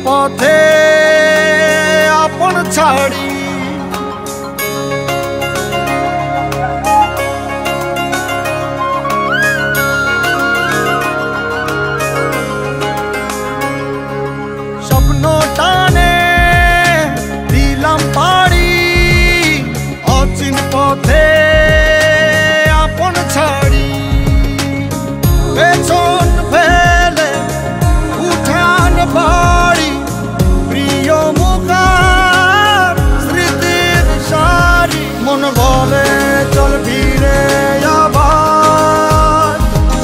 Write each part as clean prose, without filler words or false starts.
পথে আপন ছাড়ি স্বপ্ন টানে দিলাম পাড়ি অচিন পথে আপন ছাড়ি পেছন ফেলে উঠান বাড়ি প্রিয় মুখার স্মৃতির সারি মন বলে চল ফিরে আবার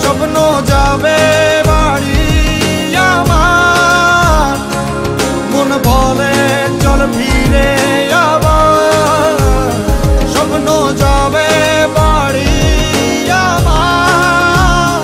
স্বপ্ন যাবে বাড়ি আমার মন বলে চল ফিরে আবার স্বপ্ন যাবে বাড়ি আমার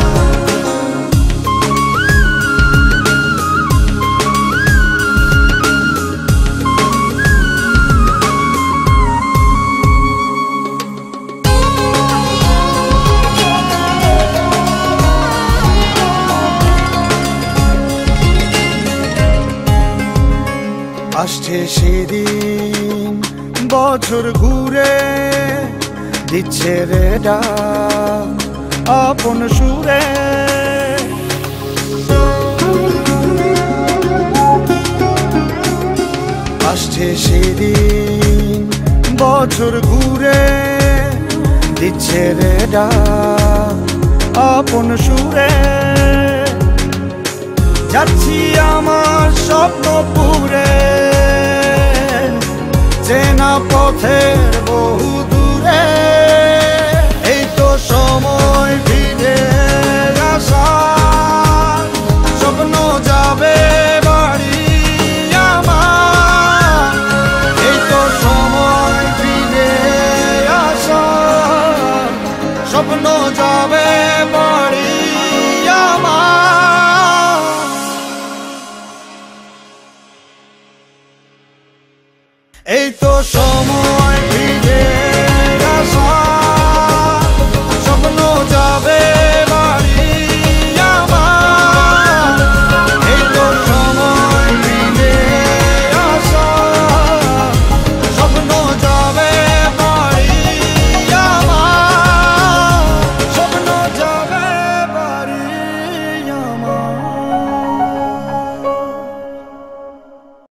আসছে সেদিন বছর ঘুরে দিচ্ছে রে ডাক আপন সুরে আসছে সেদিন বছর ঘুরে দিচ্ছে রে ডাক আপন সুরে যাচ্ছি আমার স্বপ্ন পুরে চেনা পথের বহু দূরে এই তো সময় ফিরে আসার স্বপ্ন যাবে বাড়ি আমার এই তো সময় ফিরে আসার স্বপ্ন যাবে বাড়ি আমার এই তো সময়